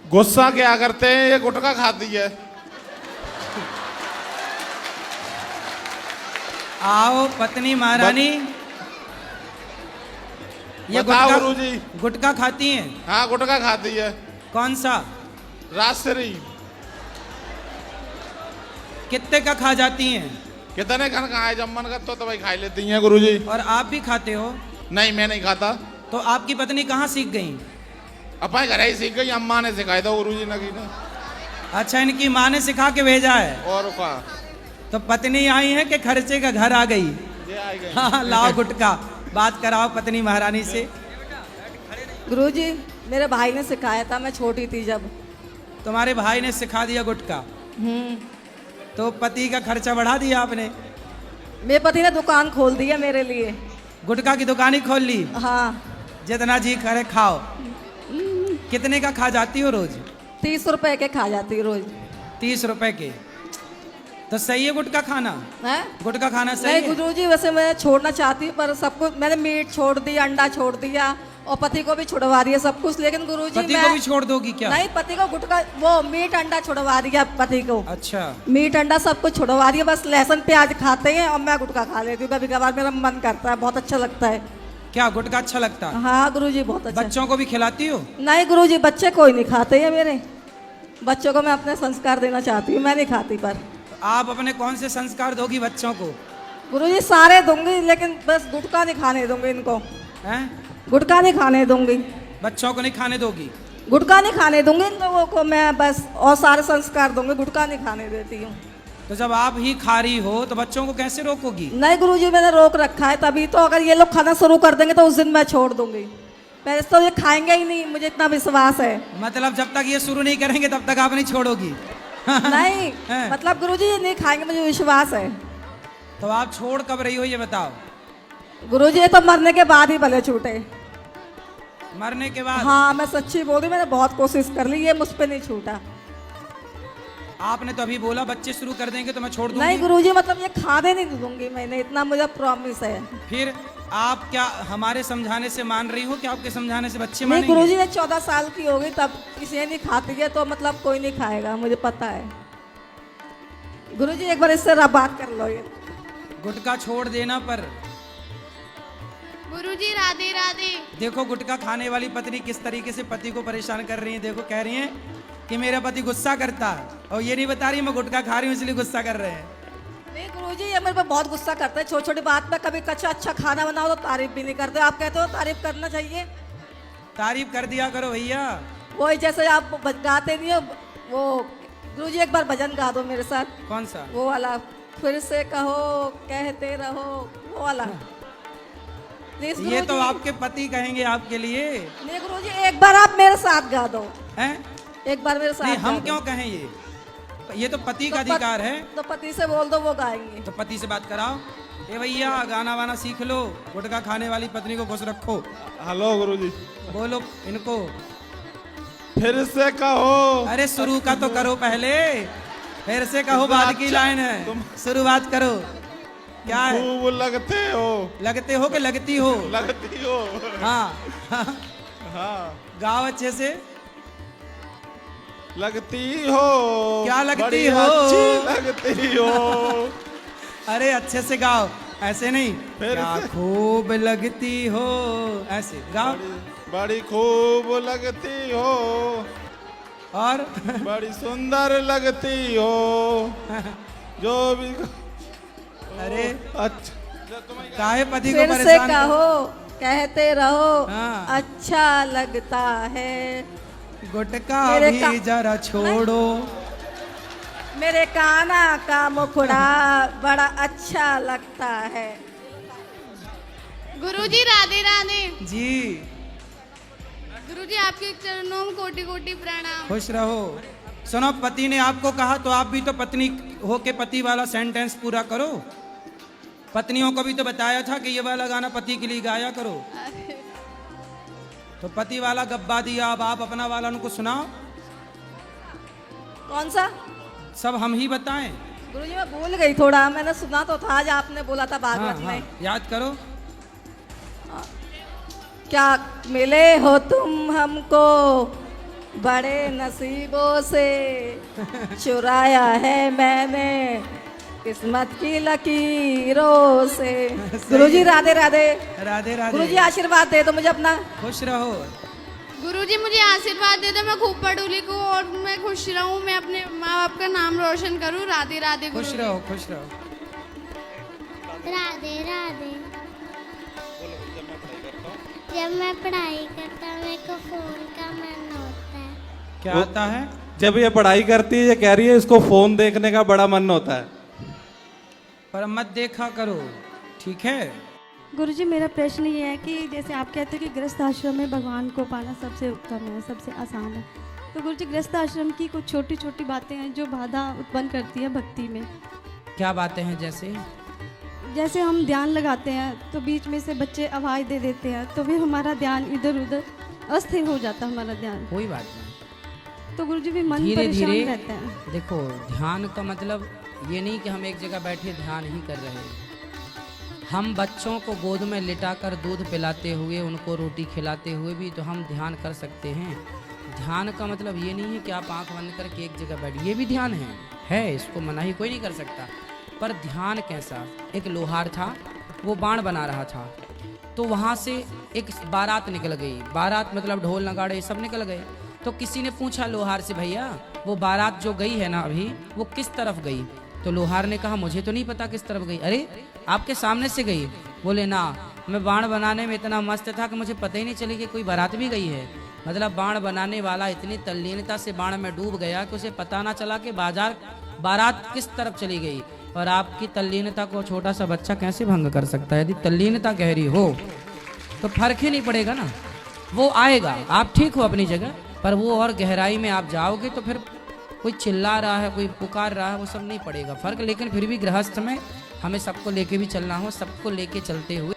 गुस्सा क्या करते हैं, ये गुटखा खाती है। आओ पत्नी महारानी, ये बताओ गुटखा गुरुजी। गुटखा खाती हैं? हाँ गुटखा खाती है। कौन सा? राजश्री। कितने का खा जाती हैं? कितने खन खाए, जब मन कर तो भाई खाई लेती हैं गुरुजी। और आप भी खाते हो? नहीं मैं नहीं खाता। तो आपकी पत्नी कहाँ सीख गई? अपने घर ही सीख गई, अम्मा ने सिखाई था गुरुजी ने की ने। अच्छा, इनकी माँ ने सिखा के भेजा है। और क्या, तो पत्नी आई है कि खर्चे का घर आ गई? ये आई गई। हाँ, लाओ गुटखा, बात कराओ पत्नी महारानी से। गुरुजी, मेरे भाई ने सिखाया था, मैं छोटी थी जब। तुम्हारे भाई ने सिखा दिया गुटखा, तो पति का खर्चा बढ़ा दिया आपने? मेरे पति ने दुकान खोल दी है मेरे लिए। गुटखा की दुकान ही खोल ली? हाँ। जितना जी करे खाओ। कितने का खा जाती हो रोज? 30 रुपए के खा जाती रोज। 30 रुपए के? तो सही है गुटखा खाना? है? गुटखा खाना सही नहीं है? गुरुजी, वैसे मैं छोड़ना चाहती हूँ, पर सब कुछ मैंने मीट छोड़ दिया, अंडा छोड़ दिया और पति को भी छुड़वा दिया सब कुछ, लेकिन गुरुजी पति को भी छोड़ दोगी क्या? नहीं, पति को गुटखा, वो मीट अंडा छुड़वा दिया पति को। अच्छा। मीट अंडा सब कुछ छुड़वा दिया, बस लहसुन प्याज खाते हैं और मैं गुटखा खा लेती हूँ। कभी कभार मेरा मन करता है, बहुत अच्छा लगता है। क्या गुटखा अच्छा लगता है? हाँ गुरुजी, बहुत अच्छा। बच्चों को भी खिलाती हो? नहीं गुरुजी, बच्चे कोई नहीं खाते हैं मेरे। बच्चों को मैं अपने संस्कार देना चाहती हूँ, मैं नहीं खाती। पर आप अपने कौन से संस्कार दोगी बच्चों को? गुरुजी सारे दूंगी, लेकिन बस गुटखा नहीं खाने दूंगी इनको। हैं? गुटखा नहीं खाने दूंगी। बच्चों को नहीं खाने दोगी? गुटखा नहीं खाने दूंगी इन लोगों को मैं, बस और सारे संस्कार दूंगी, गुटखा नहीं खाने देती हूँ। तो जब आप ही खा रही हो तो बच्चों को कैसे रोकोगी? नहीं गुरुजी, मैंने रोक रखा है, तभी तो। अगर ये लोग खाना शुरू कर देंगे तो उस दिन मैं छोड़ दूंगी। पहले तो ये खाएंगे ही नहीं, मुझे इतना विश्वास है। मतलब जब तक ये शुरू नहीं करेंगे तब तक आप नहीं छोड़ोगी? नहीं हैं? मतलब गुरुजी ये नहीं खाएंगे, मुझे विश्वास है। तो आप छोड़ कब रही हो ये बताओ? गुरुजी ये तो मरने के बाद ही भले छूटे। मरने के बाद? हाँ मैं सच्ची बोल रही, मैंने बहुत कोशिश कर ली, ये मुझ पे नहीं छूटा। आपने तो अभी बोला बच्चे शुरू कर देंगे तो मैं छोड़ दूंगी। नहीं गुरुजी, मतलब ये खाने नहीं दूंगी मैंने, इतना मुझे प्रॉमिस है। फिर आप क्या हमारे समझाने से मान रही हो कि आपके समझाने से बच्चे नहीं मानेंगे? गुरुजी, ये 14 साल की हो गई तब किसी ने नहीं खाती है, तो मतलब कोई नहीं खाएगा, मुझे पता है। गुरुजी एक बार इससे बात कर लो। ये गुटखा छोड़ देना पर। गुरुजी राधे राधे। देखो गुटखा खाने वाली पत्नी किस तरीके से पति को परेशान कर रही है। देखो कह रही है कि मेरा पति गुस्सा करता है, और ये नहीं बता रही मैं गुटखा खा रही हूँ इसलिए गुस्सा कर रहे हैं। नहीं गुरुजी, ये मेरे पे बहुत गुस्सा करता है, छोटी छोटी बात पे। कभी कच्चा अच्छा खाना बनाओ तो तारीफ भी नहीं करते। आप कहते हो तारीफ करना चाहिए, तारीफ कर दिया करो भैया। वही जैसे आप गाते नहीं हो वो। गुरुजी एक बार भजन गा दो मेरे साथ। कौन सा? वो वाला, फिर से कहो कहते रहो, वो वाला। प्लीज ये तो आपके पति कहेंगे आपके लिए। नहीं गुरुजी, एक बार आप मेरे साथ गा दो। हैं? एक बार मेरे साथ नहीं हम गा दो। क्यों कहें? ये तो पति का तो अधिकार है। तो पति से बोल दो, वो गाएंगे। तो पति से बात कराओ। ए भैया गाना वाना सीख लो, गुटखा खाने वाली पत्नी को खुश रखो। हेलो गुरुजी। बोलो इनको। फिर से कहो। अरे शुरू का तो करो पहले, फिर से कहो बाद की लाइन है। शुरुआत करो। क्या है? खूब लगते हो। लगते हो कि लगती हो? लगती हो। हाँ हाँ गाओ अच्छे से। लगती हो। क्या लगती बड़ी हो? अच्छी लगती हो। अरे अच्छे से गाओ, ऐसे नहीं। फिर क्या से? खूब लगती हो, ऐसे गाओ। बड़ी खूब लगती हो, और बड़ी सुंदर लगती हो, जो भी। अरे अच्छा काहे पति को फिर से परेशान कहो कहते रहो, हाँ। अच्छा लगता है। गुटखा मेरे भी जरा छोड़ो। मेरे काना का मुखड़ा बड़ा अच्छा लगता है। गुरुजी राधे राधे। जी गुरुजी आपके चरणों में कोटि कोटि प्रणाम। खुश रहो। सुनो, पति ने आपको कहा तो आप भी तो पत्नी होके पति वाला सेंटेंस पूरा करो। पत्नियों को भी तो बताया था कि ये वाला गाना पति के लिए गाया करो। तो पति वाला गब्बा दिया, अब आप अपना वाला उनको सुनाओ। कौन सा? सब हम ही बताएं। गुरुजी मैं भूल गई थोड़ा, मैंने सुना तो था, आज आपने बोला था हाँ, भागवत हाँ, में। याद करो। क्या मिले हो तुम हमको, बड़े नसीबों से चुराया है मैंने किस्मत की लकीरों से। गुरुजी राधे राधे। राधे राधे। गुरुजी आशीर्वाद दे दो मुझे अपना। खुश रहो। गुरुजी मुझे आशीर्वाद दे दो, मैं खूब पढ़ूं लिखूं और मैं खुश रहूं, मैं अपने माँ बाप का नाम रोशन करूं। राधे राधे खुश गुरुजी। रहो, खुश रहो। राधे राधे। जब मैं पढ़ाई करता हूँ मेरे को फोन का मन होता है। क्या आता है? जब ये पढ़ाई करती है, ये कह रही है इसको फोन देखने का बड़ा मन होता है। पर मत देखा करो, ठीक है? गुरुजी मेरा प्रश्न ये है कि जैसे आप कहते हो कि गृहस्थ आश्रम में भगवान को पाना सबसे उत्तम है, सबसे आसान है, तो गुरुजी गृहस्थ आश्रम की कुछ छोटी छोटी बातें हैं जो बाधा उत्पन्न करती है भक्ति में। क्या बातें हैं? जैसे हम ध्यान लगाते हैं तो बीच में से बच्चे आवाज़ दे देते हैं, तो फिर हमारा ध्यान इधर उधर अस्थिर हो जाता है हमारा ध्यान। कोई बात नहीं, तो गुरुजी भी मन धीरे परेशान धीरे रहता है। देखो, ध्यान का मतलब ये नहीं कि हम एक जगह बैठे ध्यान ही कर रहे हैं। हम बच्चों को गोद में लिटाकर दूध पिलाते हुए, उनको रोटी खिलाते हुए भी तो हम ध्यान कर सकते हैं। ध्यान का मतलब ये नहीं है कि आप आंख बंद करके एक जगह बैठ, ये भी ध्यान है, इसको मनाही कोई नहीं कर सकता। पर ध्यान कैसा? एक लोहार था, वो बाण बना रहा था, तो वहाँ से एक बारात निकल गई। बारात मतलब ढोल नगाड़े सब निकल गए। तो किसी ने पूछा लोहार से, भैया वो बारात जो गई है ना अभी, वो किस तरफ गई? तो लोहार ने कहा, मुझे तो नहीं पता किस तरफ गई। अरे आपके सामने से गई। बोले ना, मैं बाण बनाने में इतना मस्त था कि मुझे पता ही नहीं चली कि कोई बारात भी गई है। मतलब बाण बनाने वाला इतनी तल्लीनता से बाण में डूब गया कि उसे पता ना चला कि बारात किस तरफ चली गई। और आपकी तल्लीनता को छोटा सा बच्चा कैसे भंग कर सकता है? यदि तल्लीनता गहरी हो तो फर्क ही नहीं पड़ेगा ना, वो आएगा। आप ठीक हो अपनी जगह, पर वो और गहराई में आप जाओगे तो फिर कोई चिल्ला रहा है, कोई पुकार रहा है, वो सब नहीं पड़ेगा फर्क। लेकिन फिर भी गृहस्थ में हमें सबको लेके भी चलना हो, सबको लेके चलते हुए